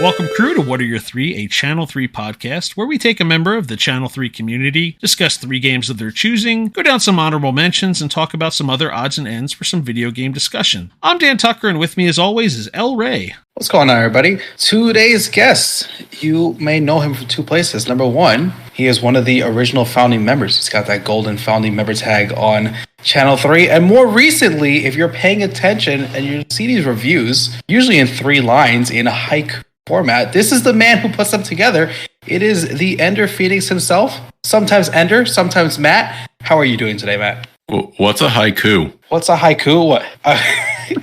Welcome, crew, to What Are Your Three, a Channel 3 podcast where we take a member of the Channel 3 community, discuss 3 games of their choosing, go down some honorable mentions, and talk about some other odds and ends for some video game discussion. I'm Dan Tucker, and with me, as always, is El Ray. What's going on, everybody? Today's guest, you may know him from 2 places. Number 1, he is one of the original founding members. He's got that golden founding member tag on Channel 3. And more recently, if you're paying attention and you see these reviews, usually in 3 lines in a haiku format, this is the man who puts them together. It is the enderphoenix himself. Sometimes Ender, sometimes Matt. How are you doing today, Matt? What's a haiku? What's a haiku? What? You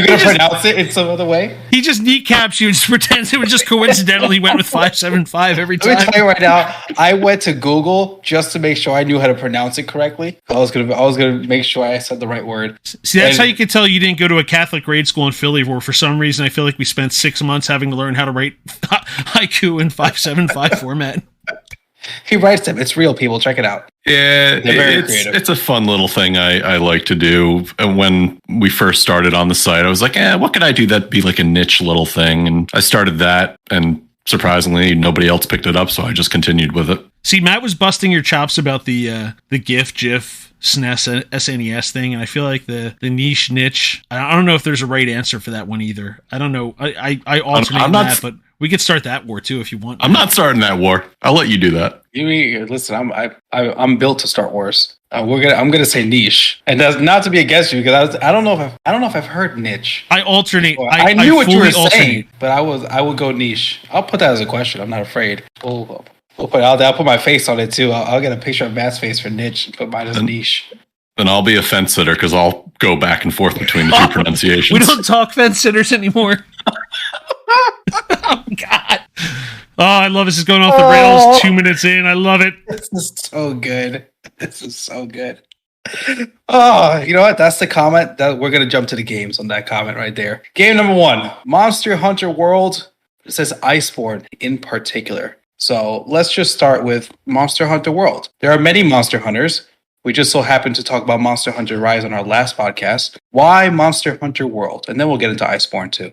gonna pronounce it in some other way? He just kneecaps you and just pretends it was just coincidental he went with 575 every time. Let me tell you right now, I went to Google just to make sure I knew how to pronounce it correctly. I was gonna make sure I said the right word. See, that's how you can tell you didn't go to a Catholic grade school in Philly, where for some reason I feel like we spent 6 months having to learn how to write haiku in 575 format. He writes them. It's real, people. Check it out. Yeah, it's a fun little thing I like to do. And when we first started on the site, I was like, what could I do that'd be like a niche little thing? And I started that, and surprisingly, nobody else picked it up, so I just continued with it. See, Matt was busting your chops about the GIF, SNES, SNES thing, and I feel like the niche. I don't know if there's a right answer for that one either. I don't know. I alternate that, but we could start that war too if you want. I'm not starting that war. I'll let you do that. Listen, I'm built to start wars. I'm gonna say niche, and that's not to be against you because I don't know if I've heard niche. I alternate. I knew what you were saying, but I would go niche. I'll put that as a question. I'm not afraid. I'll put my face on it too. I'll get a picture of Matt's face for niche and put mine as niche. Then I'll be a fence sitter because I'll go back and forth between the 2 pronunciations. We don't talk fence sitters anymore. Oh, God. Oh, I love this. Is going off the rails 2 minutes in. I love it. This is so good. Oh, you know what? That's the comment. That we're going to jump to the games on that comment right there. Game number 1, Monster Hunter World. It says Iceborne in particular. So let's just start with Monster Hunter World. There are many Monster Hunters. We just so happened to talk about Monster Hunter Rise on our last podcast. Why Monster Hunter World? And then we'll get into Iceborne too.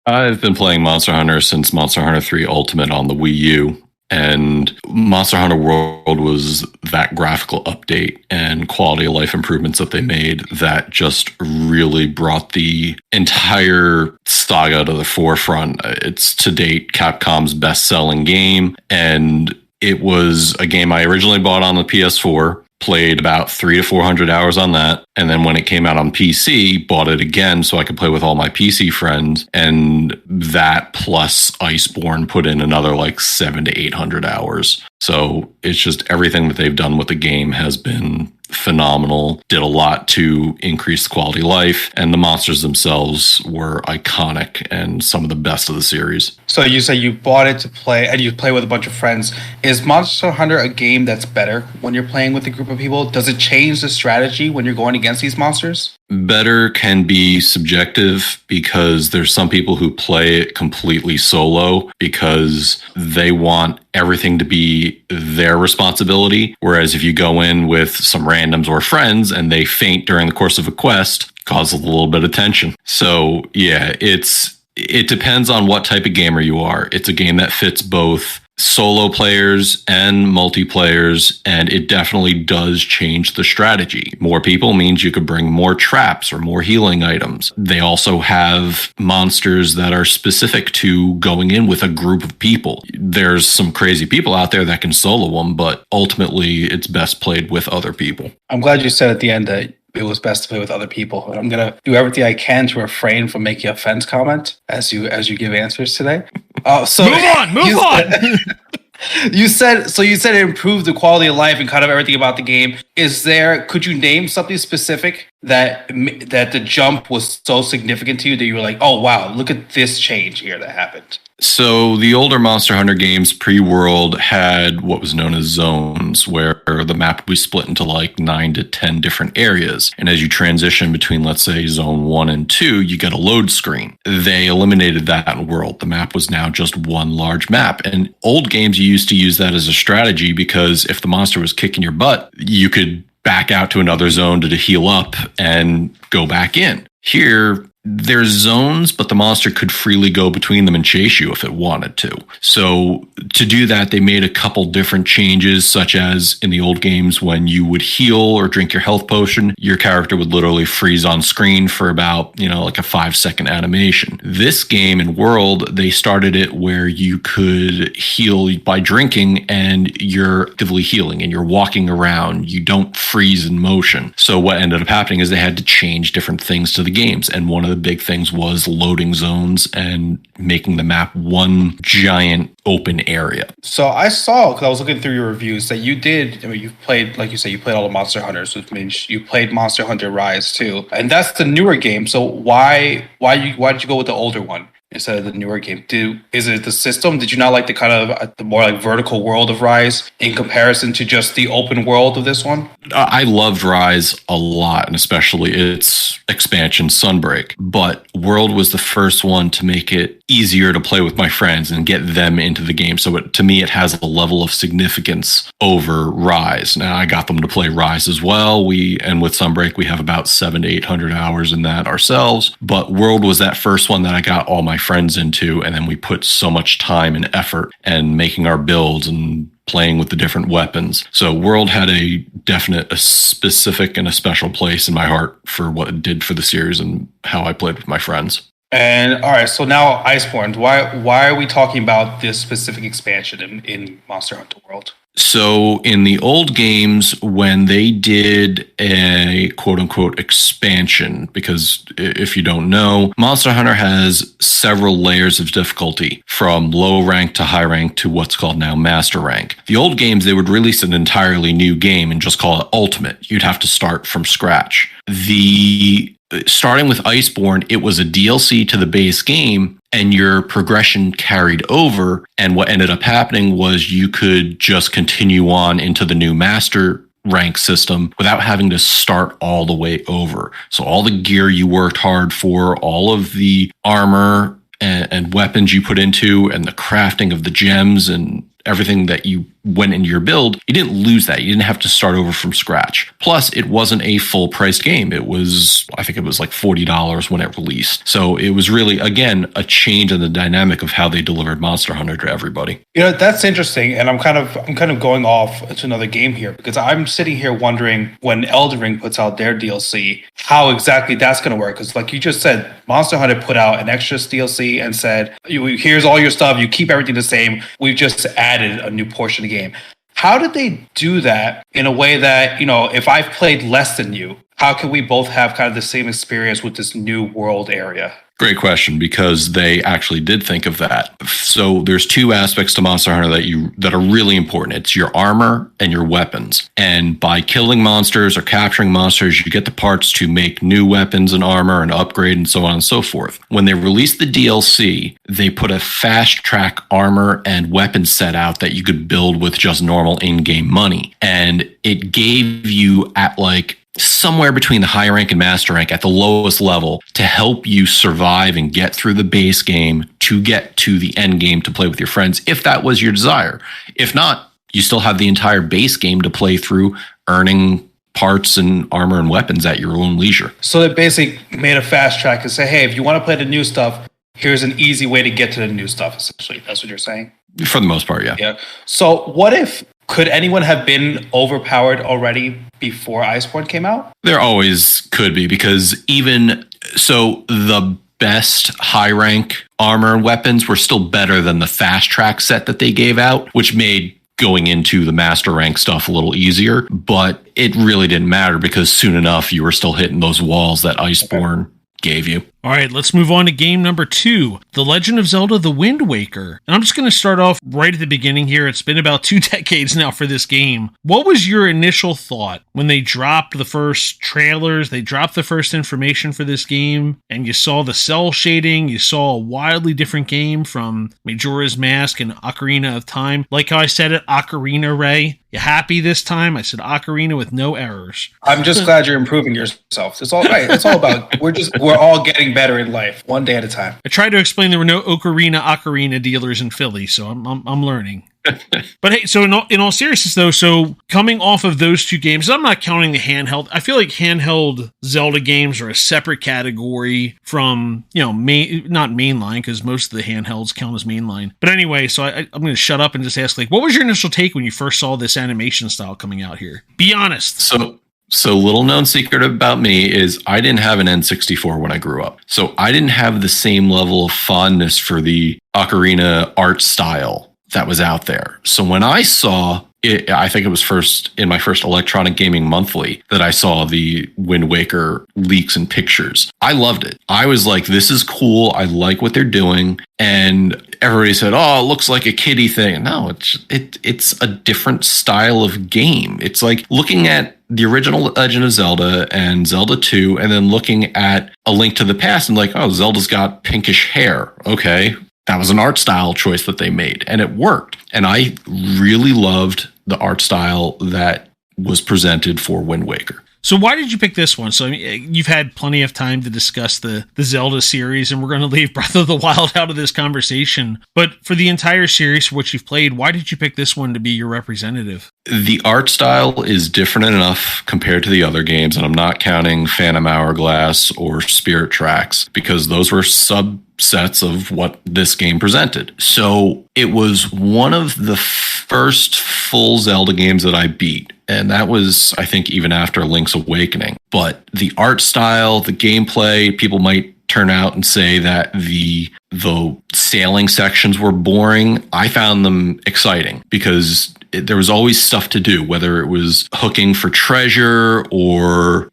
I've been playing Monster Hunter since Monster Hunter 3 Ultimate on the Wii U. And Monster Hunter World was that graphical update and quality of life improvements that they made that just really brought the entire saga to the forefront. It's to date Capcom's best-selling game, and it was a game I originally bought on the PS4, played about 300 to 400 hours on that, and then when it came out on PC, bought it again so I could play with all my PC friends, and that plus Iceborne put in another like 700 to 800 hours. So it's just everything that they've done with the game has been phenomenal, did a lot to increase quality of life, and the monsters themselves were iconic and some of the best of the series. So you say you bought it to play, and you play with a bunch of friends. Is Monster Hunter a game that's better when you're playing with a group of people? Does it change the strategy when you're going against these monsters? Better can be subjective because there's some people who play it completely solo because they want everything to be their responsibility. Whereas if you go in with some randoms or friends and they faint during the course of a quest, causes a little bit of tension. So yeah, it depends on what type of gamer you are. It's a game that fits both solo players and multiplayers, and it definitely does change the strategy. More people means you could bring more traps or more healing items. They also have monsters that are specific to going in with a group of people. There's some crazy people out there that can solo them, but ultimately it's best played with other people. I'm glad you said at the end that it was best to play with other people. I'm going to do everything I can to refrain from making a fence comment as you give answers today. So move on. You said it improved the quality of life and kind of everything about the game. Could you name something specific that the jump was so significant to you that you were like, oh wow, look at this change here that happened? So the older Monster Hunter games pre-World had what was known as zones, where the map would be split into like 9 to 10 different areas. And as you transition between, let's say, zone 1 and 2, you get a load screen. They eliminated that in World. The map was now just one large map. And old games, you used to use that as a strategy because if the monster was kicking your butt, you could back out to another zone to heal up and go back in. Here, there's zones, but the monster could freely go between them and chase you if it wanted to. So to do that, they made a couple different changes, such as in the old games, when you would heal or drink your health potion, your character would literally freeze on screen for about, like a 5-second animation. This game and world, they started it where you could heal by drinking and you're actively healing and you're walking around. You don't freeze in motion. So what ended up happening is they had to change different things to the games. And one of the big things was loading zones and making the map one giant open area. So I saw, because I was looking through your reviews, that you did, you've played, like you said, you played all the Monster Hunters, which means you played Monster Hunter Rise too. And that's the newer game. So why did you go with the older one instead of the newer game? Is it the system? Did you not like the kind of the more like vertical world of Rise in comparison to just the open world of this one? I loved Rise a lot, and especially its expansion Sunbreak. But World was the first one to make it easier to play with my friends and get them into the game. So to me, it has a level of significance over Rise. Now, I got them to play Rise as well. And with Sunbreak, we have about 700 to 800 hours in that ourselves. But World was that first one that I got all my friends into, and then we put so much time and effort and making our builds and playing with the different weapons. So World had a specific and a special place in my heart for what it did for the series and how I played with my friends. And all right, so now Iceborne. Why are we talking about this specific expansion in Monster Hunter World? So in the old games, when they did a quote-unquote expansion, because if you don't know, Monster Hunter has several layers of difficulty, from low rank to high rank to what's called now master rank. The old games, they would release an entirely new game and just call it Ultimate. You'd have to start from scratch. Starting with Iceborne, it was a DLC to the base game, and your progression carried over. And what ended up happening was you could just continue on into the new master rank system without having to start all the way over. So all the gear you worked hard for, all of the armor and weapons you put into, and the crafting of the gems and everything that you went into your build, you didn't lose that. You didn't have to start over from scratch. Plus, it wasn't a full-priced game. I think it was like $40 when it released. So it was really, again, a change in the dynamic of how they delivered Monster Hunter to everybody. That's interesting, and I'm kind of going off to another game here, because I'm sitting here wondering, when Elden Ring puts out their DLC, how exactly that's going to work. Because like you just said, Monster Hunter put out an extra DLC and said, here's all your stuff, you keep everything the same, we've just added a new portion of the game. How did they do that in a way that, if I've played less than you, how can we both have kind of the same experience with this new world area? Great question, because they actually did think of that. So there's two aspects to Monster Hunter that are really important. It's your armor and your weapons. And by killing monsters or capturing monsters, you get the parts to make new weapons and armor and upgrade and so on and so forth. When they released the DLC, they put a fast track armor and weapon set out that you could build with just normal in-game money. And it gave you at somewhere between the high rank and master rank at the lowest level to help you survive and get through the base game to get to the end game to play with your friends, if that was your desire. If not, you still have the entire base game to play through, earning parts and armor and weapons at your own leisure. So they basically made a fast track and say, hey, if you want to play the new stuff, here's an easy way to get to the new stuff, essentially. That's what you're saying? For the most part, yeah. Yeah. So could anyone have been overpowered already before Iceborne came out? There always could be, because the best high rank armor and weapons were still better than the fast track set that they gave out, which made going into the master rank stuff a little easier. But it really didn't matter, because soon enough you were still hitting those walls that Iceborne gave you. All right, let's move on to game number 2, The Legend of Zelda: The Wind Waker. And I'm just going to start off right at the beginning here. It's been about 2 decades now for this game. What was your initial thought when they dropped the first trailers, they dropped the first information for this game, and you saw the cell shading, you saw a wildly different game from Majora's Mask and Ocarina of Time? Like how I said it, Ocarina, Ray. You happy this time? I said Ocarina with no errors. I'm just glad you're improving yourself. It's all right. It's all about, we're all getting better in life, one day at a time. I tried to explain there were no Ocarina dealers in Philly, so I'm learning. But hey, so in all seriousness though, so coming off of those two games, I'm not counting the handheld. I feel like handheld Zelda games are a separate category from, not mainline, because most of the handhelds count as mainline. But anyway, so I'm going to shut up and just ask, like, what was your initial take when you first saw this animation style coming out here? Be honest. So little known secret about me is I didn't have an N64 when I grew up. So I didn't have the same level of fondness for the ocarina art style that was out there. So when I saw it, I think it was first in my first Electronic Gaming Monthly that I saw the Wind Waker leaks and pictures. I loved it. I was like, this is cool. I like what they're doing. And everybody said, oh, it looks like a kiddie thing. No, it's a different style of game. It's like looking at the original Legend of Zelda and Zelda 2, and then looking at A Link to the Past and like, oh, Zelda's got pinkish hair. Okay. That was an art style choice that they made, and it worked. And I really loved the art style that was presented for Wind Waker. So why did you pick this one? So I mean, you've had plenty of time to discuss the Zelda series, and we're going to leave Breath of the Wild out of this conversation. But for the entire series, for what you've played, why did you pick this one to be your representative? The art style is different enough compared to the other games, and I'm not counting Phantom Hourglass or Spirit Tracks, because those were subsets of what this game presented. So it was one of the first full Zelda games that I beat. And that was, I think, even after Link's Awakening. But the art style, the gameplay, people might turn out and say that the sailing sections were boring. I found them exciting because there was always stuff to do, whether it was hooking for treasure or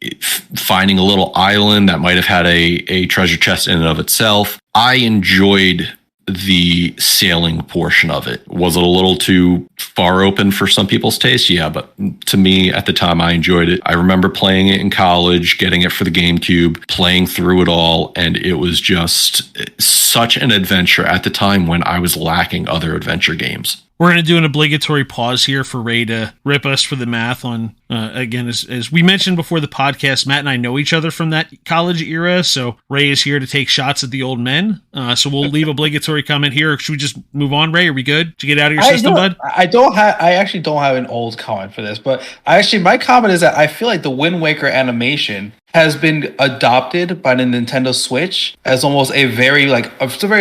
finding a little island that might have had a treasure chest in and of itself. I enjoyed the sailing portion of it. Was it a little too far open for some people's taste? Yeah, but to me at the time, I enjoyed it. I remember playing it in college, getting it for the GameCube, playing through it all, and it was just such an adventure at the time when I was lacking other adventure games. We're going to do an obligatory pause here for Ray to rip us for the math on, again, as we mentioned before the podcast, Matt and I know each other from that college era, so Ray is here to take shots at the old men. So we'll leave obligatory comment here. Should we just move on, Ray? Are we good? Did you get out of your system, bud? I actually don't have an old comment for this, but my comment is that I feel like the Wind Waker animation has been adopted by the Nintendo Switch as almost a very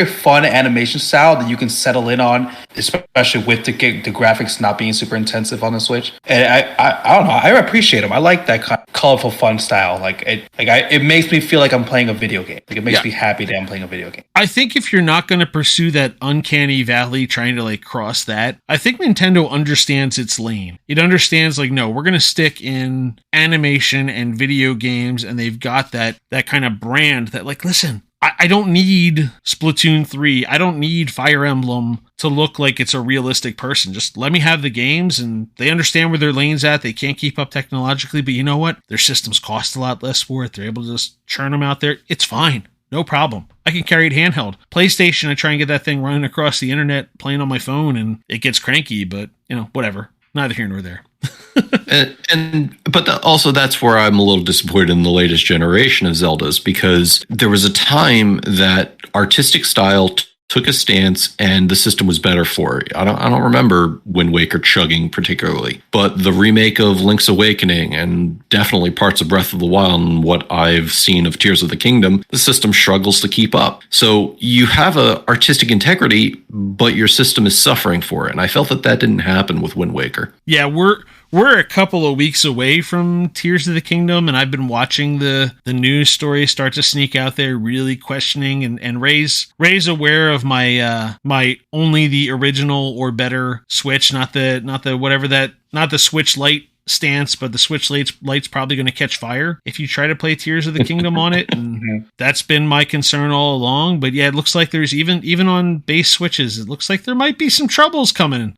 fun animation style that you can settle in on, especially with the graphics not being super intensive on the Switch. And I don't know, I appreciate them. I like that kind of colorful, fun style. It makes me feel like I'm playing a video game. Like it makes me happy that I'm playing a video game. I think if you're not going to pursue that uncanny valley trying to cross that, I think Nintendo understands its lane. It understands no, we're going to stick in animation and video games, and they've got that kind of brand that listen, I don't need Splatoon 3. I don't need Fire Emblem to look like it's a realistic person. Just let me have the games, and they understand where their lane's at. They can't keep up technologically, but you know what? Their systems cost a lot less for it. They're able to just churn them out there. It's fine. No problem. I can carry it handheld. PlayStation, I try and get that thing running across the internet, playing on my phone, and it gets cranky, but whatever. Neither here nor there. But also that's where I'm a little disappointed in the latest generation of Zeldas, because there was a time that artistic style took a stance and the system was better for it. I don't remember Wind Waker chugging particularly, but the remake of Link's Awakening and definitely parts of Breath of the Wild and what I've seen of Tears of the Kingdom, the system struggles to keep up. So you have a artistic integrity, but your system is suffering for it. And I felt that didn't happen with Wind Waker. Yeah, we're a couple of weeks away from Tears of the Kingdom, and I've been watching the news stories start to sneak out there, really questioning, and Ray's aware of my my only the original or better Switch, not the Switch Lite stance, but the Switch Lite's probably going to catch fire if you try to play Tears of the Kingdom on it, and that's been my concern all along. But yeah, it looks like there's even on base Switches, it looks like there might be some troubles coming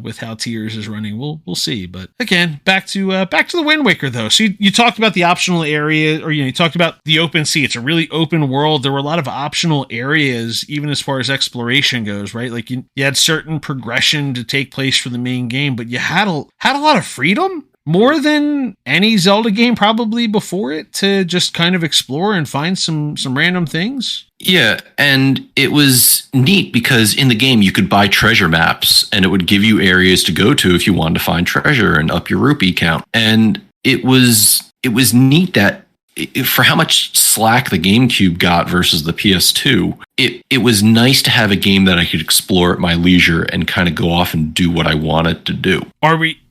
with how Tears is running. We'll see. But again, back to the Wind Waker though. So you talked about the optional area, or you talked about the open sea. It's a really open world. There were a lot of optional areas, even as far as exploration goes, right? Like you had certain progression to take place for the main game, but you had a lot of freedom. More than any Zelda game probably before it, to just kind of explore and find some random things. Yeah, and it was neat because in the game you could buy treasure maps and it would give you areas to go to if you wanted to find treasure and up your rupee count. And it was neat that for how much slack the GameCube got versus the PS2, it was nice to have a game that I could explore at my leisure and kind of go off and do what I wanted to do.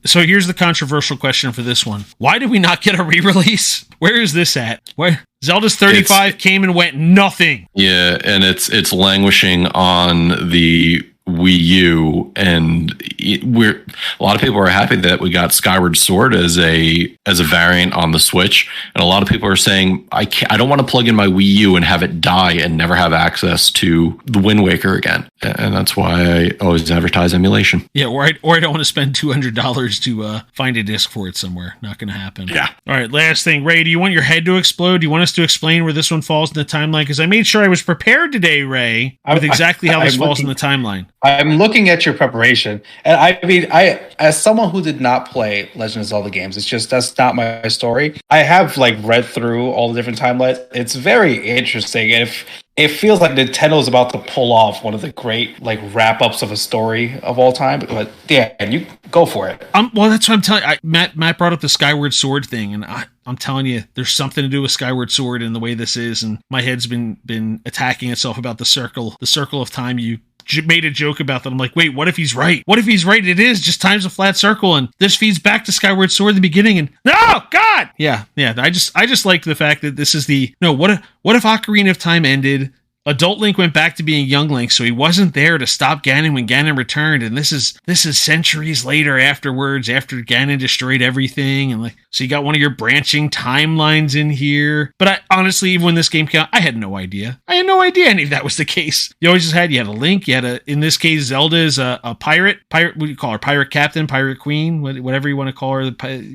So here's the controversial question for this one. Why did we not get a re-release? Where is this at? Where Zelda's 35 came and went nothing. Yeah, and it's languishing on the Wii U, and a lot of people are happy that we got Skyward Sword as a variant on the Switch, and a lot of people are saying I don't want to plug in my Wii U and have it die and never have access to the Wind Waker again, and that's why I always advertise emulation. Yeah, or I don't want to spend $200 to find a disc for it somewhere. Not going to happen. Yeah. All right, last thing, Ray. Do you want your head to explode? Do you want us to explain where this one falls in the timeline? Because I made sure I was prepared today, Ray, with exactly how this falls in the timeline. I'm looking at your preparation, and I mean, as someone who did not play Legend of Zelda games, it's just that's not my story. I have read through all the different timelines. It's very interesting, and it feels like Nintendo is about to pull off one of the great wrap ups of a story of all time. But yeah, and you go for it. Well, that's what I'm telling you. Matt brought up the Skyward Sword thing, and I'm telling you, there's something to do with Skyward Sword and the way this is. And my head's been attacking itself about the circle of time. You made a joke about that. I'm like, wait, what if he's right? What if he's right? It is just time's a flat circle, and this feeds back to Skyward Sword in the beginning. And no, God, yeah. I just like the fact that this is what if Ocarina of Time ended? Adult Link went back to being young Link, so he wasn't there to stop Ganon when Ganon returned, and this is centuries later afterwards, after Ganon destroyed everything, and so you got one of your branching timelines in here. But I honestly, even when this game came out, I had no idea. I had no idea any of that was the case. You always just had a Link, you had in this case, Zelda is a pirate, what do you call her? Pirate captain, pirate queen, whatever you want to call her,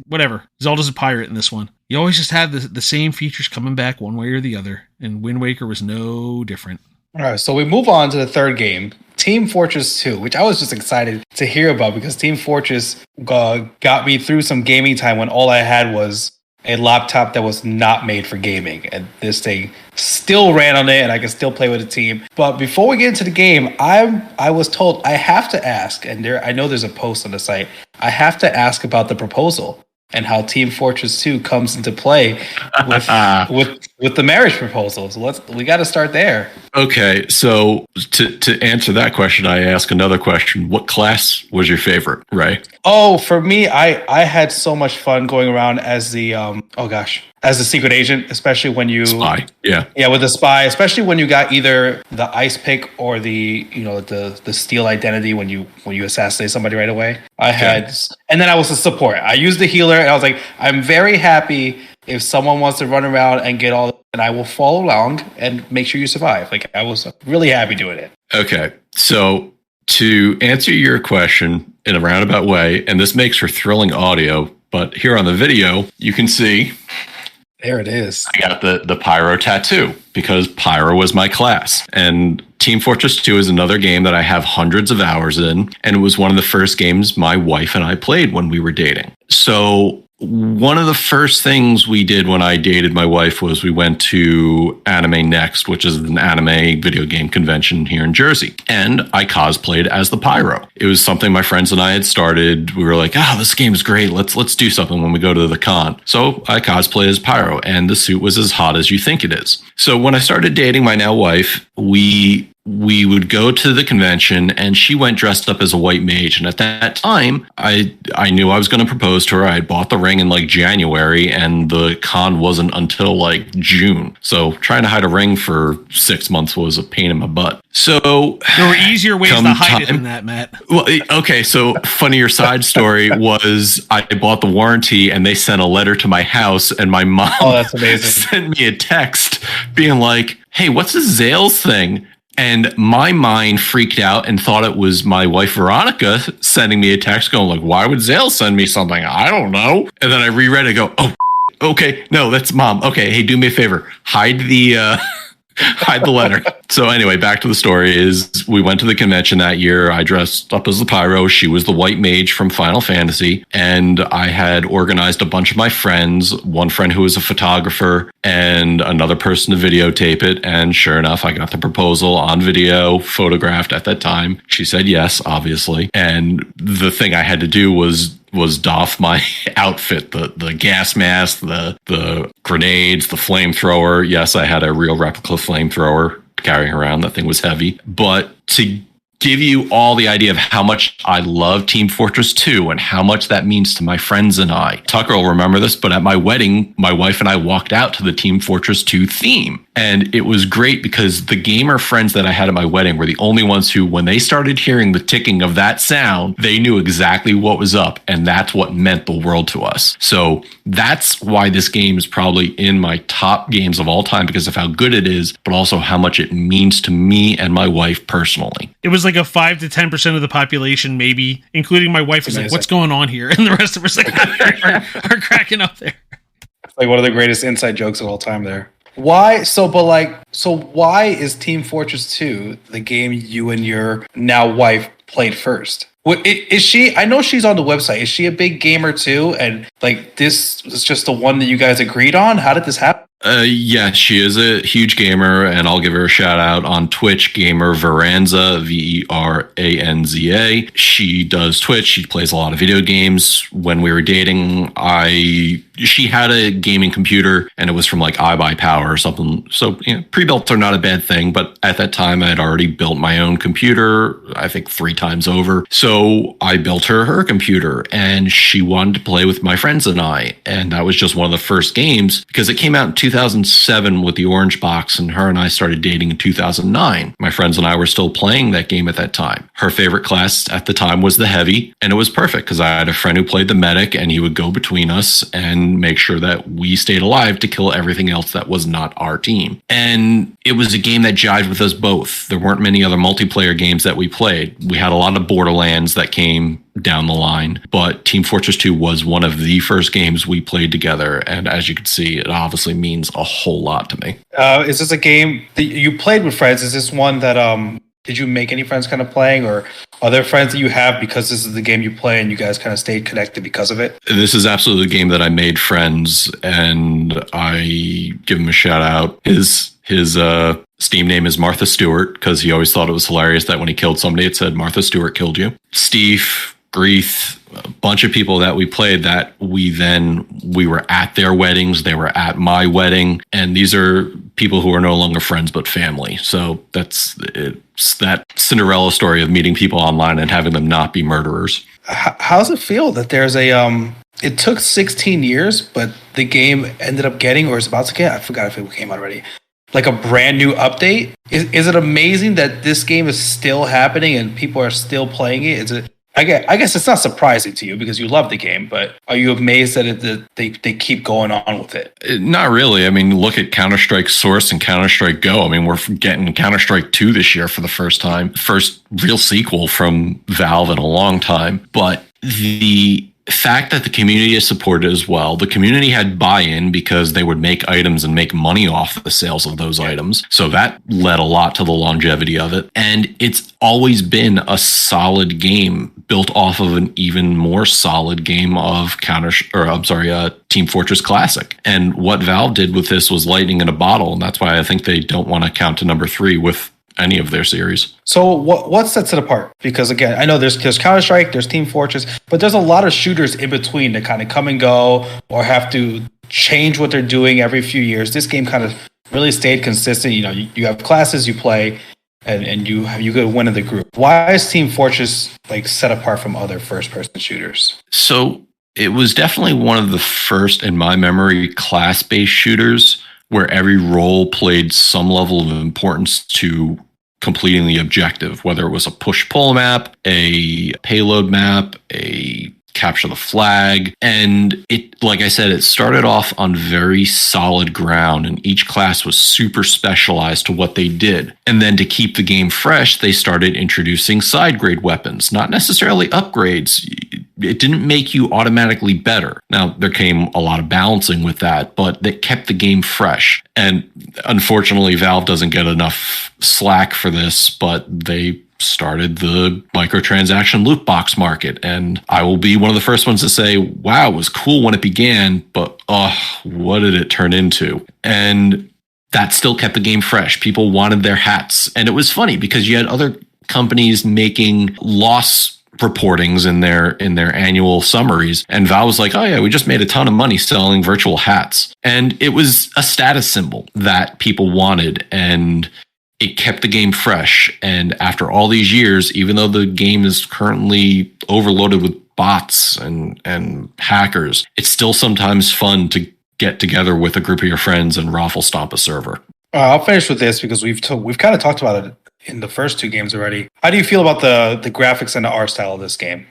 whatever. Zelda's a pirate in this one. You always just have the same features coming back one way or the other, and Wind Waker was no different. All right, so we move on to the third game, Team Fortress 2, which I was just excited to hear about because Team Fortress got me through some gaming time when all I had was a laptop that was not made for gaming, and this thing still ran on it, and I can still play with a team. But before we get into the game, I was told I have to ask, and I know there's a post on the site, I have to ask about the proposal and how Team Fortress 2 comes into play with the marriage proposal. So we got to start there. Okay, so to answer that question, I ask another question. What class was your favorite, Ray? Oh, for me, I had so much fun going around as the as a secret agent, especially when you spy. Yeah, with the spy, especially when you got either the ice pick or the steal identity when you assassinate somebody right away. And then I was a support. I used the healer, and I was like, I'm very happy if someone wants to run around and get all, and I will follow along and make sure you survive. I was really happy doing it. Okay, so to answer your question in a roundabout way, and this makes for thrilling audio, but here on the video, you can see. There it is. I got the Pyro tattoo because Pyro was my class. And Team Fortress 2 is another game that I have hundreds of hours in. And it was one of the first games my wife and I played when we were dating. So one of the first things we did when I dated my wife was we went to Anime Next, which is an anime video game convention here in Jersey. And I cosplayed as the Pyro. It was something my friends and I had started. We were like, this game is great. Let's do something when we go to the con. So I cosplayed as Pyro, and the suit was as hot as you think it is. So when I started dating my now wife, we would go to the convention, and she went dressed up as a white mage. And at that time, I knew I was going to propose to her. I had bought the ring in January, and the con wasn't until June. So trying to hide a ring for 6 months was a pain in my butt. So there were easier ways to hide it than that, Matt. Well, okay. So funnier side story was I bought the warranty, and they sent a letter to my house, and my mom that's amazing. sent me a text being like, "Hey, what's this Zales thing?" And my mind freaked out and thought it was my wife, Veronica, sending me a text going why would Zale send me something? I don't know. And then I reread it and go, oh, okay, no, that's mom. Okay, hey, do me a favor. Hide the Hide the letter. So anyway, back to the story is we went to the convention that year. I dressed up as the pyro. She was the white mage from Final Fantasy. And I had organized a bunch of my friends, one friend who was a photographer and another person to videotape it. And sure enough, I got the proposal on video, photographed at that time. She said yes, obviously. And the thing I had to do was doff my outfit, the gas mask, the grenades, the flamethrower. Yes, I had a real replica flamethrower carrying around. That thing was heavy. But to give you all the idea of how much I love Team Fortress 2 and how much that means to my friends and I. Tucker will remember this, but at my wedding, my wife and I walked out to the Team Fortress 2 theme. And it was great because the gamer friends that I had at my wedding were the only ones who, when they started hearing the ticking of that sound, they knew exactly what was up. And that's what meant the world to us. So that's why this game is probably in my top games of all time, because of how good it is, but also how much it means to me and my wife personally. It was like a 5 to 10% of the population, maybe, including my wife, was like, what's going on here? And the rest of us are cracking up there. It's like one of the greatest inside jokes of all time there. Why why is Team Fortress 2 the game you and your now wife played first? Is she? I know she's on the website. Is she a big gamer too? And like, this was just the one that you guys agreed on? How did this happen? Yeah, she is a huge gamer, and I'll give her a shout out on Twitch, Gamer Veranza, Veranza. She does Twitch. She plays a lot of video games. When we were dating, she had a gaming computer, and it was from like iBuyPower or something. So, pre-built are not a bad thing, but at that time I had already built my own computer, I think 3 times over. So I built her computer, and she wanted to play with my friends and I. And that was just one of the first games, because it came out in 2007 with the Orange Box, and her and I started dating in 2009. My friends and I were still playing that game at that time. Her favorite class at the time was the heavy, and it was perfect because I had a friend who played the medic, and he would go between us and make sure that we stayed alive to kill everything else that was not our team. And it was a game that jived with us both. There weren't many other multiplayer games that we played. We had a lot of Borderlands that came down the line, but Team Fortress 2 was one of the first games we played together, and as you can see, it obviously means a whole lot to me. Is this a game that you played with friends? Is this one that did you make any friends kind of playing, or are there friends that you have because this is the game you play and you guys kind of stayed connected because of it? This is absolutely the game that I made friends, and I give him a shout out. His Steam name is Martha Stewart, because he always thought it was hilarious that when he killed somebody, it said Martha Stewart killed you. Steve, Greeth, a bunch of people that we played that we were at their weddings, they were at my wedding, and these are people who are no longer friends but family. So it's that Cinderella story of meeting people online and having them not be murderers. How does it feel that there's it took 16 years, but the game ended up getting, or is about to get, I forgot if it came out already, like a brand new update? Is it amazing that this game is still happening and people are still playing it? I guess it's not surprising to you because you love the game, but are you amazed that they keep going on with it? Not really. I mean, look at Counter-Strike Source and Counter-Strike Go. I mean, we're getting Counter-Strike 2 this year for the first time. First real sequel from Valve in a long time. But the fact that the community is supported as well. The community had buy-in because they would make items and make money off the sales of those items. So that led a lot to the longevity of it. And it's always been a solid game built off of an even more solid game of Team Fortress Classic. And what Valve did with this was lightning in a bottle. And that's why I think they don't want to count to number 3 with any of their series. So what sets it apart? Because again, I know there's Counter-Strike, there's Team Fortress, but there's a lot of shooters in between that kind of come and go or have to change what they're doing every few years. This game kind of really stayed consistent. You have classes you play and you get a win in the group. Why is Team Fortress like set apart from other first-person shooters? So it was definitely one of the first, in my memory, class-based shooters where every role played some level of importance to completing the objective, whether it was a push-pull map, a payload map, a capture the flag. And it, like I said, it started off on very solid ground, and each class was super specialized to what they did. And then to keep the game fresh, they started introducing side grade weapons, not necessarily upgrades. it didn't make you automatically better. Now, there came a lot of balancing with that, but that kept the game fresh. And unfortunately, Valve doesn't get enough slack for this, but they started the microtransaction loot box market. And I will be one of the first ones to say, wow, it was cool when it began, but what did it turn into? And that still kept the game fresh. People wanted their hats. And it was funny because you had other companies making loss reportings in their annual summaries, and Valve was like, oh yeah, we just made a ton of money selling virtual hats. And it was a status symbol that people wanted, and it kept the game fresh. And after all these years, even though the game is currently overloaded with bots and hackers, it's still sometimes fun to get together with a group of your friends and raffle stomp a server. I'll finish with this because we've kind of talked about it in the first two games already. How do you feel about the graphics and the art style of this game?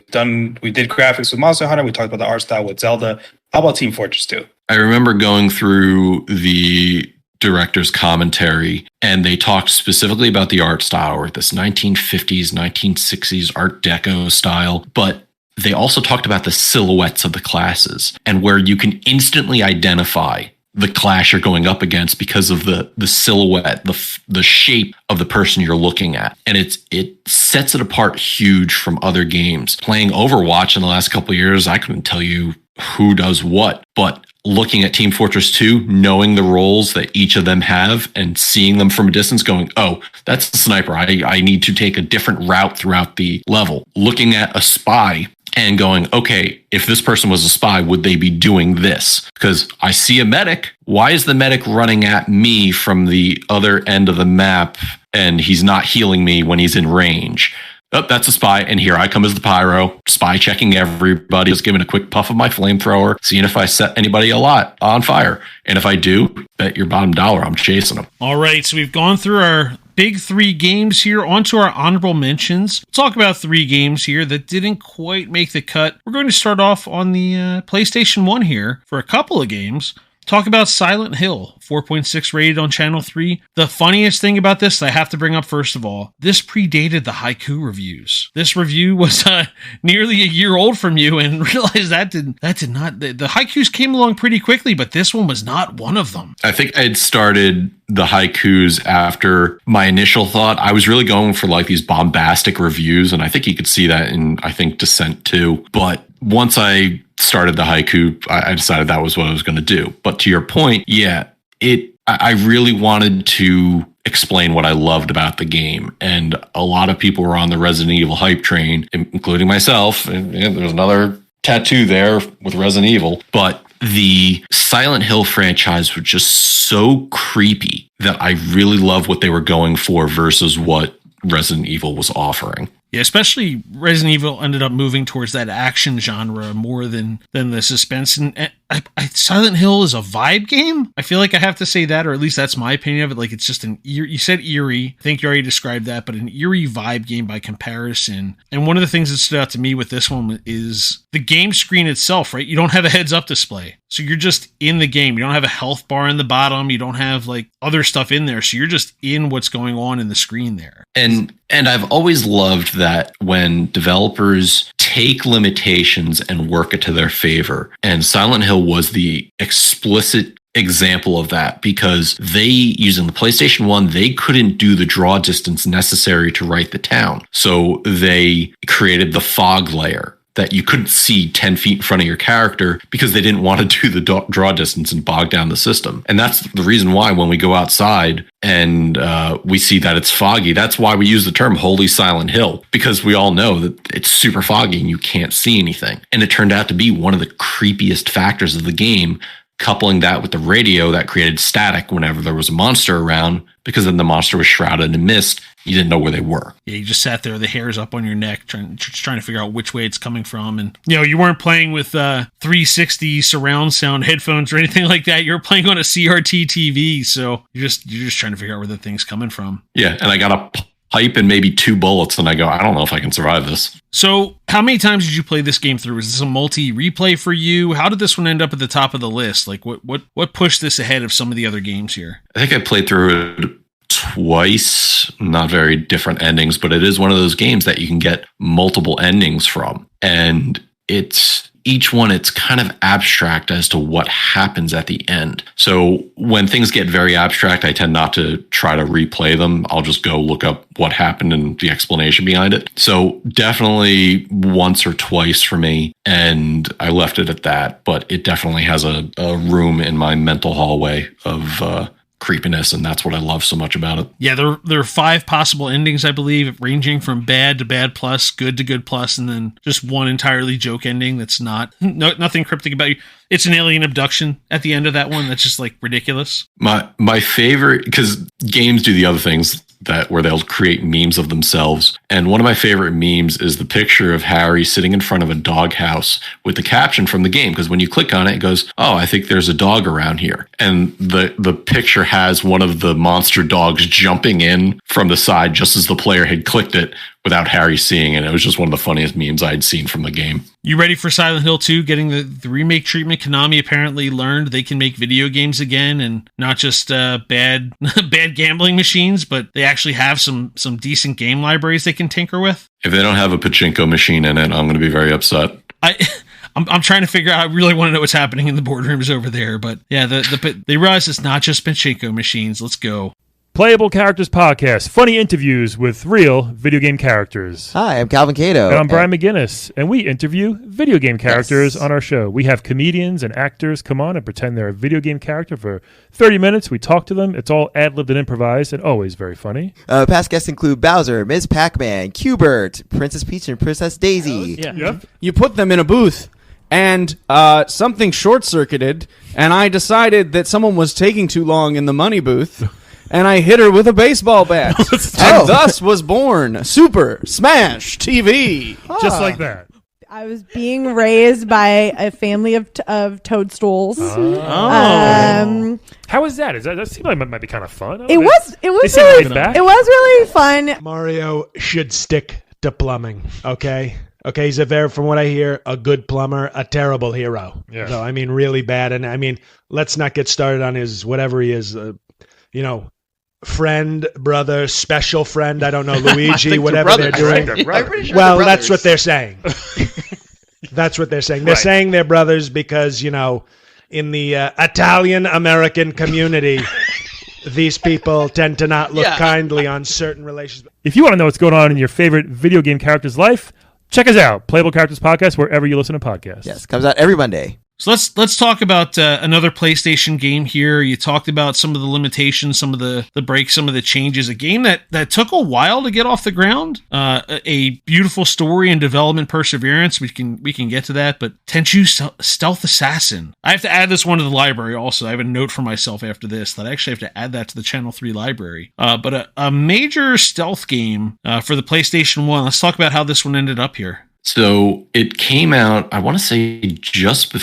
We did graphics with Monster Hunter. We talked about the art style with Zelda. How about Team Fortress 2? I remember going through the director's commentary, and they talked specifically about the art style, or this 1950s, 1960s Art Deco style, but they also talked about the silhouettes of the classes and where you can instantly identify the class you're going up against because of the silhouette, the shape of the person you're looking at. And it sets it apart huge from other games. Playing Overwatch in the last couple of years, I couldn't tell you who does what, but looking at Team Fortress 2, knowing the roles that each of them have and seeing them from a distance going, oh, that's the sniper. I need to take a different route throughout the level. Looking at a spy and going, okay, if this person was a spy, would they be doing this? Because I see a medic. Why is the medic running at me from the other end of the map and he's not healing me when he's in range? Oh, that's a spy. And here I come as the pyro, spy checking everybody, just giving a quick puff of my flamethrower, seeing if I set anybody a lot on fire. And if I do, bet your bottom dollar I'm chasing them. All right, so we've gone through our big three games here. On to our honorable mentions. We'll talk about three games here that didn't quite make the cut. We're going to start off on the PlayStation 1 here for a couple of games. Talk about Silent Hill, 4.6 rated on Channel 3. The funniest thing about this, I have to bring up first of all, this predated the Haiku reviews. This review was nearly a year old from you, and realized that did not, the Haikus came along pretty quickly, but this one was not one of them. I think I'd started the Haikus after my initial thought. I was really going for like these bombastic reviews, and I think you could see that in, I think, Descent 2. But once I started the haiku, I decided that was what I was going to do. But to your point, yeah, I really wanted to explain what I loved about the game. And a lot of people were on the Resident Evil hype train, including myself. And there's another tattoo there with Resident Evil. But the Silent Hill franchise was just so creepy that I really love what they were going for versus what Resident Evil was offering. Yeah, especially Resident Evil ended up moving towards that action genre more than the suspense. And Silent Hill is a vibe game. I feel like I have to say that, or at least that's my opinion of it. Like, it's just you said eerie. I think you already described that, but an eerie vibe game by comparison. And one of the things that stood out to me with this one is the game screen itself, right? You don't have a heads-up display. So you're just in the game. You don't have a health bar in the bottom. You don't have like other stuff in there. So you're just in what's going on in the screen there. And I've always loved that when developers take limitations and work it to their favor. And Silent Hill was the explicit example of that, because they, using the PlayStation 1, they couldn't do the draw distance necessary to write the town. So they created the fog layer that you couldn't see 10 feet in front of your character because they didn't want to do the draw distance and bog down the system. And that's the reason why when we go outside and we see that it's foggy, that's why we use the term Holy Silent Hill, because we all know that it's super foggy and you can't see anything. And it turned out to be one of the creepiest factors of the game, coupling that with the radio that created static whenever there was a monster around, because then the monster was shrouded in mist. You didn't know where they were. Yeah, you just sat there, the hairs up on your neck, trying to figure out which way it's coming from. And, you weren't playing with 360 surround sound headphones or anything like that. You were playing on a CRT TV. So you're just trying to figure out where the thing's coming from. Yeah, and I got a pipe and maybe 2 bullets, and I go, I don't know if I can survive this. So how many times did you play this game through? Is this a multi-replay for you? How did this one end up at the top of the list? Like, what pushed this ahead of some of the other games here? I think I played through it twice, not very different endings, but it is one of those games that you can get multiple endings from. And each one, it's kind of abstract as to what happens at the end. So when things get very abstract, I tend not to try to replay them. I'll just go look up what happened and the explanation behind it. So definitely once or twice for me, and I left it at that. But it definitely has a room in my mental hallway of creepiness, and that's what I love so much about it. Yeah, there are 5 possible endings, I believe, ranging from bad to bad plus, good to good plus, and then just one entirely joke ending that's nothing cryptic about you. It's an alien abduction at the end of that one. That's just like ridiculous. My favorite, because games do the other things where they'll create memes of themselves. And one of my favorite memes is the picture of Harry sitting in front of a doghouse with the caption from the game. Because when you click on it, it goes, "Oh, I think there's a dog around here." And the picture has one of the monster dogs jumping in from the side just as the player had clicked it without Harry seeing it. It was just one of the funniest memes I'd seen from the game. You ready for Silent Hill 2 getting the remake treatment? Konami apparently learned they can make video games again, and not just bad gambling machines, but they actually have some decent game libraries they can tinker with. If they don't have a pachinko machine in it, I'm going to be very upset. I'm trying to figure out. I really want to know what's happening in the boardrooms over there, but yeah, they realize it's not just pachinko machines. Let's go. Playable Characters Podcast, funny interviews with real video game characters. Hi, I'm Calvin Cato. And I'm Brian McGinnis, and we interview video game characters on our show. We have comedians and actors come on and pretend they're a video game character for 30 minutes. We talk to them. It's all ad-libbed and improvised, and always very funny. Past guests include Bowser, Ms. Pac-Man, Q*bert, Princess Peach, and Princess Daisy. Yeah. Yep. You put them in a booth, and something short-circuited, and I decided that someone was taking too long in the money booth. And I hit her with a baseball bat. And thus was born Super Smash TV. Just like that. I was being raised by a family of toadstools. How is that? That seems like it might be kind of fun. It was really fun. Mario should stick to plumbing, okay? Okay, he's from what I hear, a good plumber, a terrible hero. Yeah. So, I mean, really bad. And, I mean, let's not get started on his, whatever he is, friend, brother, special friend, I don't know, Luigi, whatever they're doing. Well, that's what they're saying. That's what they're saying. They're saying they're brothers because, in the Italian-American community, these people tend to not look kindly on certain relations. If you want to know what's going on in your favorite video game character's life, check us out. Playable Characters Podcast, wherever you listen to podcasts. Yes, comes out every Monday. So let's talk about another PlayStation game here. You talked about some of the limitations, some of the breaks, some of the changes. A game that took a while to get off the ground. A beautiful story and development perseverance. We can get to that. But Tenchu Stealth Assassin. I have to add this one to the library also. I have a note for myself after this that I actually have to add that to the Channel 3 library. But a major stealth game for the PlayStation 1. Let's talk about how this one ended up here. So it came out, I want to say just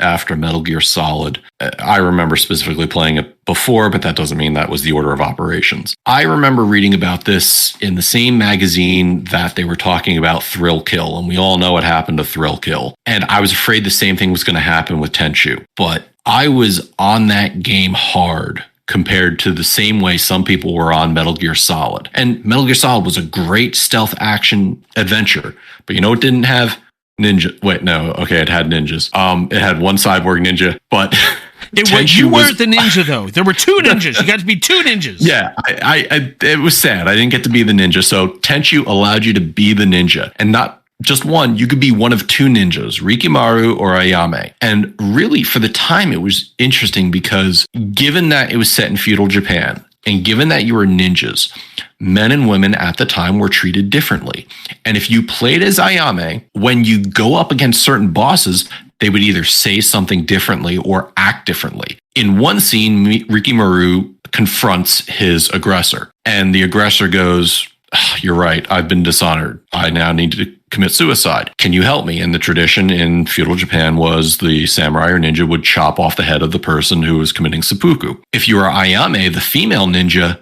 after Metal Gear Solid. I remember specifically playing it before, but that doesn't mean that was the order of operations. I remember reading about this in the same magazine that they were talking about Thrill Kill, and we all know what happened to Thrill Kill. And I was afraid the same thing was going to happen with Tenchu, but I was on that game hard compared to the same way some people were on Metal Gear Solid. And Metal Gear Solid was a great stealth action adventure, but it didn't have ninja. Wait, no. Okay, it had ninjas. It had one cyborg ninja, but you weren't the ninja though. There were 2 ninjas. You got to be 2 ninjas. Yeah, I it was sad. I didn't get to be the ninja. So Tenchu allowed you to be the ninja, and not just one. You could be one of 2 ninjas, Rikimaru or Ayame. And really, for the time, it was interesting because given that it was set in feudal Japan, and given that you were ninjas, men and women at the time were treated differently. And if you played as Ayame, when you go up against certain bosses, they would either say something differently or act differently. In one scene, Rikimaru confronts his aggressor, and the aggressor goes, "You're right, I've been dishonored. I now need to commit suicide. Can you help me?" And the tradition in feudal Japan was the samurai or ninja would chop off the head of the person who was committing seppuku. If you were Ayame, the female ninja,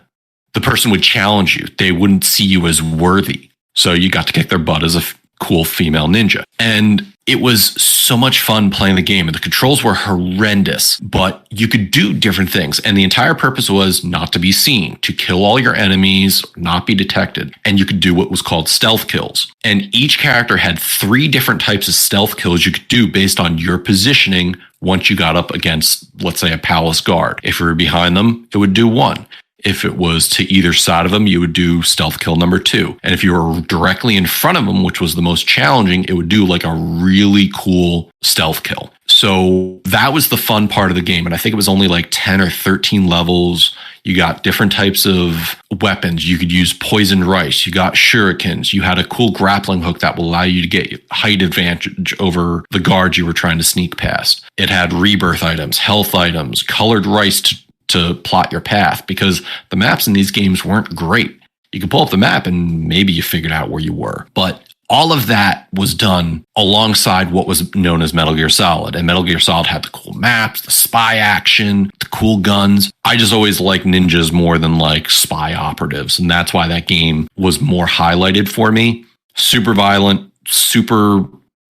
the person would challenge you. They wouldn't see you as worthy. So you got to kick their butt as cool female ninja. And it was so much fun playing the game, and the controls were horrendous, but you could do different things. And the entire purpose was not to be seen, to kill all your enemies, not be detected. And you could do what was called stealth kills. And each character had 3 different types of stealth kills you could do based on your positioning once you got up against, let's say, a palace guard. If you were behind them, it would do 1. If it was to either side of them, you would do stealth kill number 2. And if you were directly in front of them, which was the most challenging, it would do like a really cool stealth kill. So that was the fun part of the game. And I think it was only like 10 or 13 levels. You got different types of weapons. You could use poisoned rice. You got shurikens. You had a cool grappling hook that will allow you to get height advantage over the guards you were trying to sneak past. It had rebirth items, health items, colored rice to plot your path, because the maps in these games weren't great. You could pull up the map and maybe you figured out where you were. But all of that was done alongside what was known as Metal Gear Solid. And Metal Gear Solid had the cool maps, the spy action, the cool guns. I just always liked ninjas more than like spy operatives. And that's why that game was more highlighted for me. Super violent, super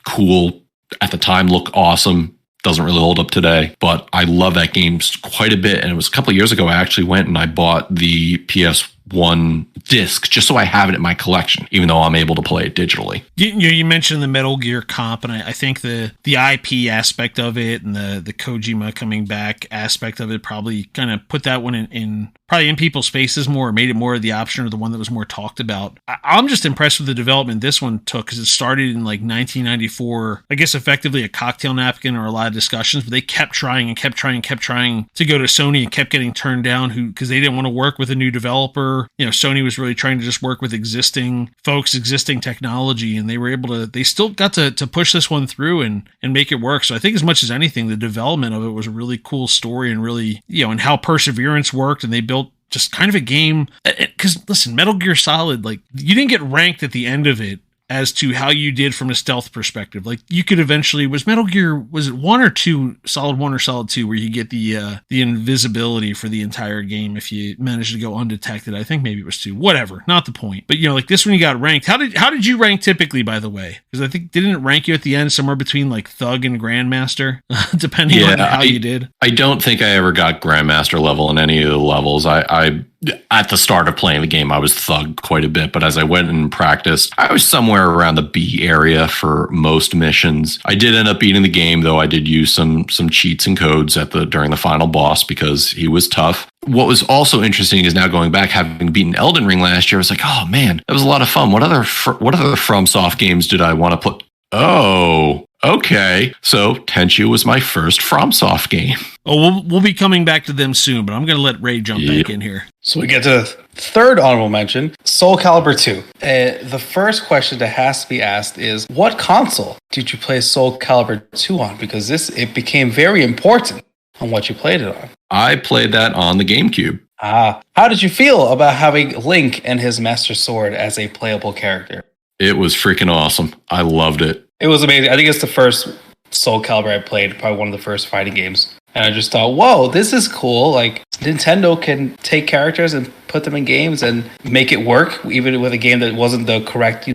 cool. At the time, looked awesome. Doesn't really hold up today, but I love that game quite a bit. And it was a couple of years ago, I actually went and I bought the PS1 disc just so I have it in my collection, even though I'm able to play it digitally. You mentioned the Metal Gear comp, and I think the IP aspect of it and the Kojima coming back aspect of it probably kind of put that one in people's faces more, or made it more of the option, or the one that was more talked about. I'm just impressed with the development this one took, because it started in like 1994, I guess effectively a cocktail napkin or a lot of discussions, but they kept trying to go to Sony and kept getting turned down because they didn't want to work with a new developer. Sony was really trying to just work with existing folks, existing technology, and they still got to push this one through and make it work. So I think as much as anything, the development of it was a really cool story, and really, and how Perseverance worked, and they built just kind of a game. Because listen, Metal Gear Solid, like, you didn't get ranked at the end of it as to how you did from a stealth perspective. Like, you could eventually, was Metal Gear, was it 1 or 2, Solid 1 or Solid 2, where you get the invisibility for the entire game if you manage to go undetected? I think maybe it was 2. Whatever, not the point. But like this one, you got ranked. How did you rank typically, by the way? Because I think, didn't it rank you at the end somewhere between like Thug and Grandmaster, depending on how you did? I don't think I ever got Grandmaster level in any of the levels. I at the start of playing the game, I was Thug quite a bit, but as I went and practiced, I was somewhere around the B area for most missions. I did end up beating the game, though. I did use some cheats and codes during the final boss because he was tough. What was also interesting is now going back, having beaten Elden Ring last year, I was like, oh man, that was a lot of fun. What other FromSoft games did I want to put? Oh, okay. So Tenchu was my first FromSoft game. Oh, we'll be coming back to them soon, but I'm going to let Ray jump back in here. So we get to the third honorable mention, Soul Calibur 2. The first question that has to be asked is, what console did you play Soul Calibur 2 on? Because it became very important on what you played it on. I played that on the GameCube. How did you feel about having Link and his Master Sword as a playable character? It was freaking awesome. I loved it. It was amazing. I think it's the first Soul Calibur I played, probably one of the first fighting games. And I just thought, whoa, this is cool. Like, Nintendo can take characters and put them in games and make it work, even with a game that wasn't the correct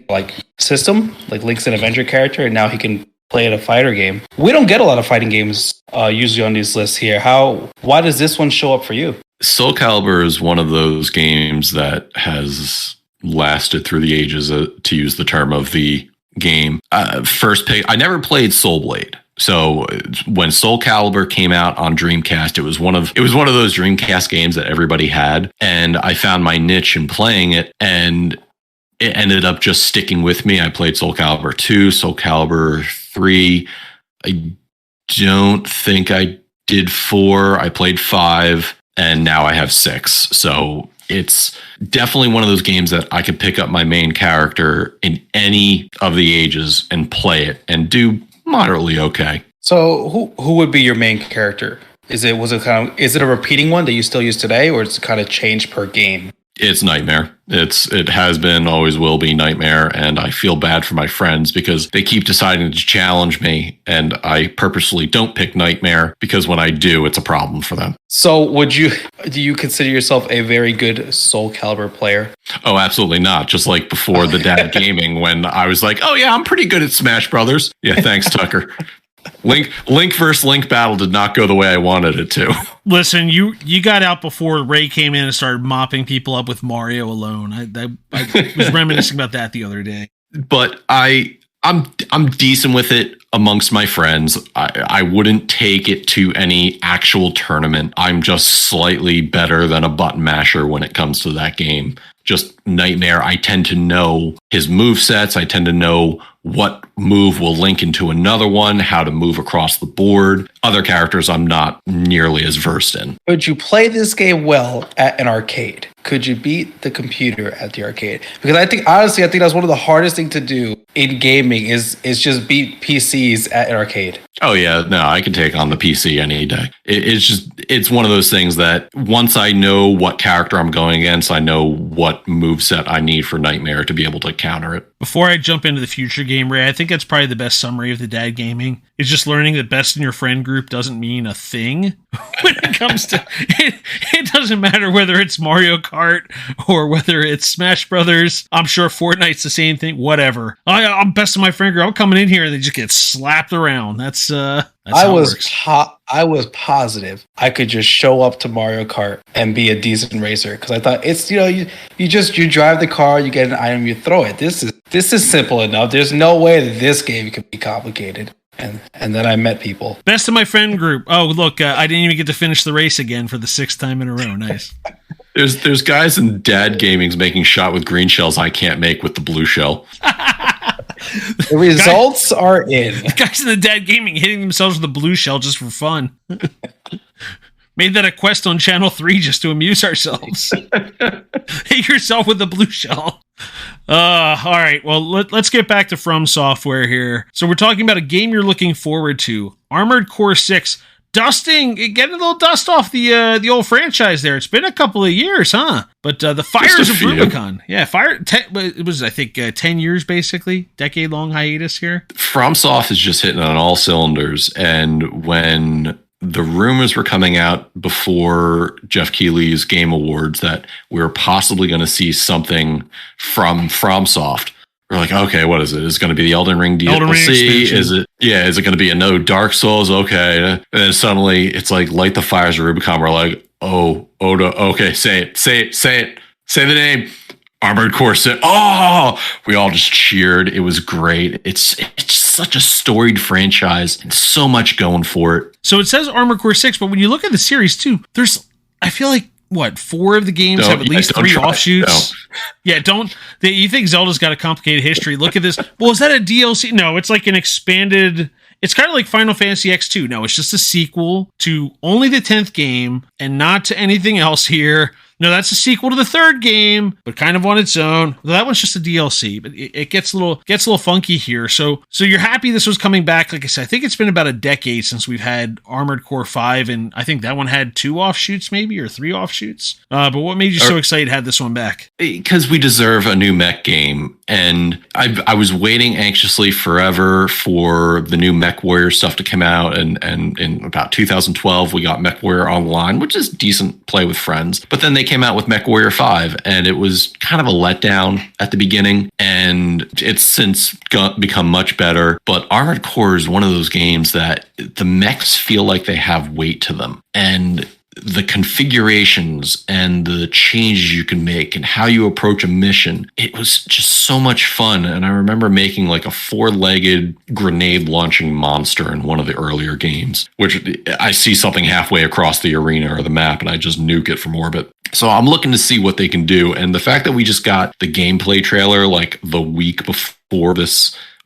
system, like Link's an Avenger character, and now he can play in a fighter game. We don't get a lot of fighting games usually on these lists here. Why does this one show up for you? Soul Calibur is one of those games that has lasted through the ages, to use the term of the game. I never played Soul Blade. So when Soul Calibur came out on Dreamcast, it was one of those Dreamcast games that everybody had, and I found my niche in playing it, and it ended up just sticking with me. I played Soul Calibur 2, Soul Calibur 3. I don't think I did 4. I played 5, and now I have 6. So it's definitely one of those games that I could pick up my main character in any of the ages and play it and do moderately okay. So who would be your main character? Is it a repeating one that you still use today, or it's kind of changed per game? It's Nightmare. It has been, always will be Nightmare, and I feel bad for my friends because they keep deciding to challenge me, and I purposely don't pick Nightmare because when I do, it's a problem for them. So do you consider yourself a very good Soul Calibur player? Oh, absolutely not. Just like before the Dad Gaming, when I was like, oh yeah, I'm pretty good at Smash Brothers. Yeah, thanks, Tucker. Link versus Link battle did not go the way I wanted it to. Listen, you got out before Ray came in and started mopping people up with Mario alone. I was reminiscing about that the other day. But I'm decent with it amongst my friends. I wouldn't take it to any actual tournament. I'm just slightly better than a button masher when it comes to that game. Just Nightmare, I tend to know his move sets. I tend to know what move will link into another one, how to move across the board. Other characters I'm not nearly as versed in. Could you play this game well at an arcade? Could you beat the computer at the arcade? Because I think that's one of the hardest things to do in gaming is just beat PCs at an arcade. Oh yeah, no, I can take on the PC any day. It's one of those things that once I know what character I'm going against, I know what moveset I need for Nightmare to be able to counter it. Before I jump into the future game, Ray, I think that's probably the best summary of the Dad Gaming. Is just learning that best in your friend group doesn't mean a thing when it comes to it. It doesn't matter whether it's Mario Kart or whether it's Smash Brothers. I'm sure Fortnite's the same thing. Whatever. I'm best in my friend group. I'm coming in here and they just get slapped around. That's how it works. I was positive I could just show up to Mario Kart and be a decent racer because I thought it's you drive the car, you get an item, you throw it. This is simple enough. There's no way that this game could be complicated. And then I met people. Best of my friend group. Oh, look, I didn't even get to finish the race again for the 6th time in a row. Nice. There's guys in Dad Gaming's making shot with green shells I can't make with the blue shell. The results are in. Guys in the Dad Gaming hitting themselves with the blue shell just for fun. Made that a quest on Channel 3 just to amuse ourselves. Hit yourself with the blue shell. All right, well, let's get back to From Software here. So we're talking about a game you're looking forward to. Armored Core 6. Getting a little dust off the old franchise there. It's been a couple of years, huh? But the Fires of Rubicon. Yeah, it was, I think, 10 years, basically. Decade-long hiatus here. FromSoft is just hitting on all cylinders. And when the rumors were coming out before Jeff Keighley's Game Awards that we were possibly going to see something from FromSoft, we're like, okay, what is it? Is it going to be the Elden Ring DLC? Is it going to be a no Dark Souls? Okay. And then suddenly it's like Light the Fires of Rubicon. We're like, okay, say it. Say the name. Armored Core 6. Oh, we all just cheered. It was great. It's such a storied franchise and so much going for it. So it says Armored Core 6, but when you look at the series too, I feel like, 4 of the games have at least 3 offshoots? Yeah, you think Zelda's got a complicated history. Look at this. Well, is that a DLC? No, it's like an expanded... It's kind of like Final Fantasy X2. No, it's just a sequel to only the 10th game and not to anything else here. No, that's a sequel to the 3rd game, but kind of on its own. Well, that one's just a DLC, but it gets a little funky here. So you're happy this was coming back. Like I said, I think it's been about a decade since we've had Armored Core 5, and I think that one had 2 offshoots maybe, or 3 offshoots. But what made you so excited to have this one back? Because we deserve a new mech game. And I was waiting anxiously forever for the new MechWarrior stuff to come out. And in about 2012, we got MechWarrior Online, which is decent play with friends. But then they came out with MechWarrior 5, and it was kind of a letdown at the beginning. And it's since become much better. But Armored Core is one of those games that the mechs feel like they have weight to them. And the configurations and the changes you can make and how you approach a mission, it was just so much fun. And I remember making like a 4-legged grenade launching monster in one of the earlier games, which I see something halfway across the arena or the map and I just nuke it from orbit. So I'm looking to see what they can do. And the fact that we just got the gameplay trailer like the week before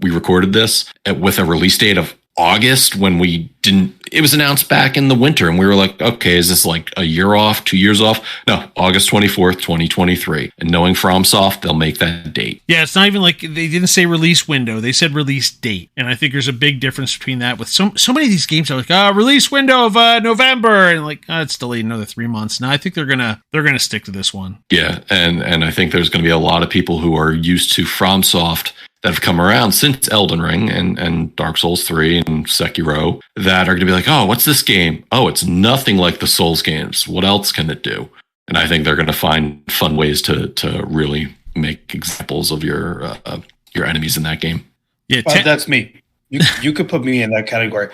we recorded this with a release date of August when it was announced back in the winter, and we were like, okay, is this like a year off, 2 years off? No, August 24th, 2023. And knowing FromSoft, they'll make that date. Yeah, it's not even like they didn't say release window. They said release date. And I think there's a big difference between that with so many of these games are like, release window of November. And like, it's delayed another 3 months. Now I think they're gonna stick to this one. Yeah, and I think there's going to be a lot of people who are used to FromSoft that have come around since Elden Ring and Dark Souls 3 and Sekiro that are going to be like, oh, what's this game? Oh, it's nothing like the Souls games. What else can it do? And I think they're going to find fun ways to really make examples of your enemies in that game. Yeah, that's me. You could put me in that category.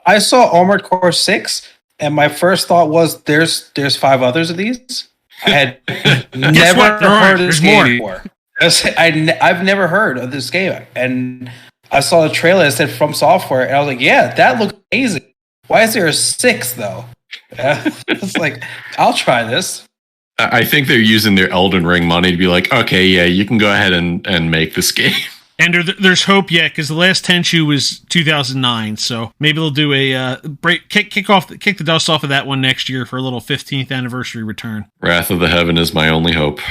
I saw Armored Core 6, and my first thought was, there's 5 others of these? I had never heard of this game before. I've never heard of this game, and I saw the trailer that said From Software, and I was like, yeah, that looks amazing. Why is there a 6 though? It's like, I'll try this. I think they're using their Elden Ring money to be like, okay, yeah, you can go ahead and make this game. And there's hope yet, because the last Tenchu was 2009, so maybe they'll do a kick the dust off of that one next year for a little 15th anniversary return. Wrath of the Heaven is my only hope.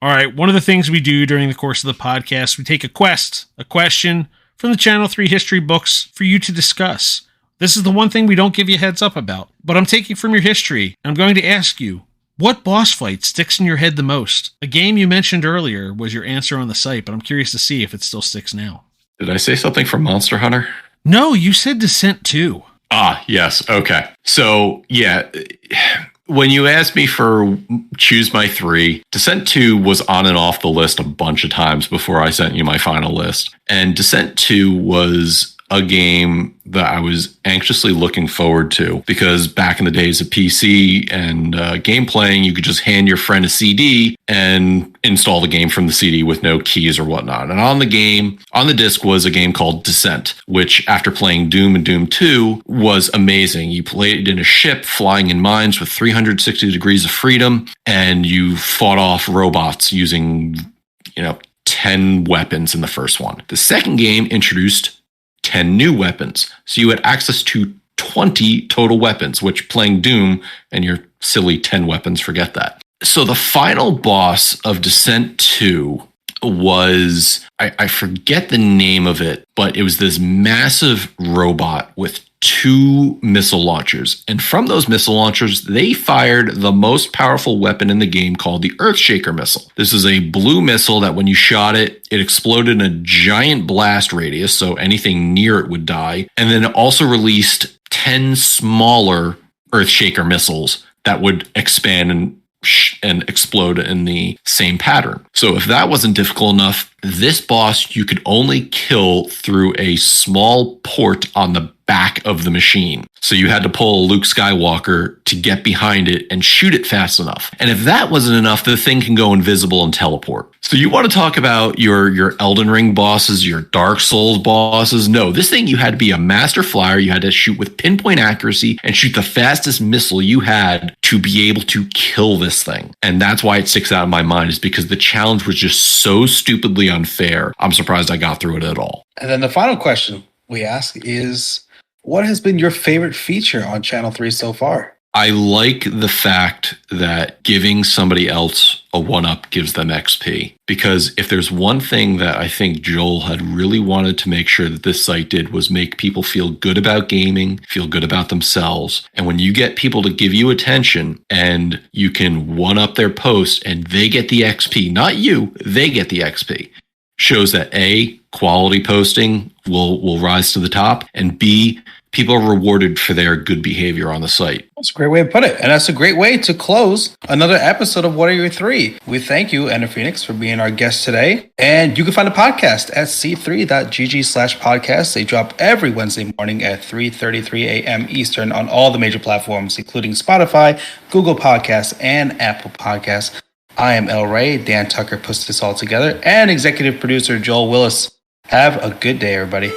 All right, one of the things we do during the course of the podcast, we take a question from the Channel 3 history books for you to discuss. This is the one thing we don't give you a heads up about, but I'm taking from your history. I'm going to ask you, what boss fight sticks in your head the most? A game you mentioned earlier was your answer on the site, but I'm curious to see if it still sticks now. Did I say something from Monster Hunter? No, you said Descent 2. Ah, yes. Okay. So, yeah, when you asked me for choose my 3, Descent 2 was on and off the list a bunch of times before I sent you my final list. And Descent 2 was a game that I was anxiously looking forward to, because back in the days of PC and game playing, you could just hand your friend a CD and install the game from the CD with no keys or whatnot. And on the disc was a game called Descent, which after playing Doom and Doom 2 was amazing. You played in a ship flying in mines with 360 degrees of freedom, and you fought off robots using, 10 weapons in the first one. The second game introduced 10 new weapons. So you had access to 20 total weapons, which playing Doom and your silly 10 weapons, forget that. So the final boss of Descent 2 was, I forget the name of it, but it was this massive robot with 2 missile launchers. And from those missile launchers, they fired the most powerful weapon in the game called the Earthshaker missile. This is a blue missile that when you shot it, it exploded in a giant blast radius, so anything near it would die. And then it also released 10 smaller Earthshaker missiles that would expand and explode in the same pattern. So if that wasn't difficult enough, this boss you could only kill through a small port on the back of the machine. So you had to pull a Luke Skywalker to get behind it and shoot it fast enough. And if that wasn't enough, the thing can go invisible and teleport. So you want to talk about your Elden Ring bosses, your Dark Souls bosses? No, this thing you had to be a master flyer. You had to shoot with pinpoint accuracy and shoot the fastest missile you had to be able to kill this thing. And that's why it sticks out in my mind, is because the challenge was just so stupidly unfair. I'm surprised I got through it at all. And then the final question we ask is, what has been your favorite feature on Channel 3 so far? I like the fact that giving somebody else a 1-up gives them XP. Because if there's one thing that I think Joel had really wanted to make sure that this site did, was make people feel good about gaming, feel good about themselves. And when you get people to give you attention and you can 1-up their post and they get the XP, not you, they get the XP, shows that A, quality posting will rise to the top, and B, people are rewarded for their good behavior on the site. That's a great way to put it. And that's a great way to close another episode of What Are Your 3? We thank you, enderphoenix, for being our guest today. And you can find the podcast at c3.gg/podcast. They drop every Wednesday morning at 3:33 a.m. Eastern on all the major platforms, including Spotify, Google Podcasts, and Apple Podcasts. I am El Rey. Dan Tucker puts this all together. And executive producer Joel Willis. Have a good day, everybody.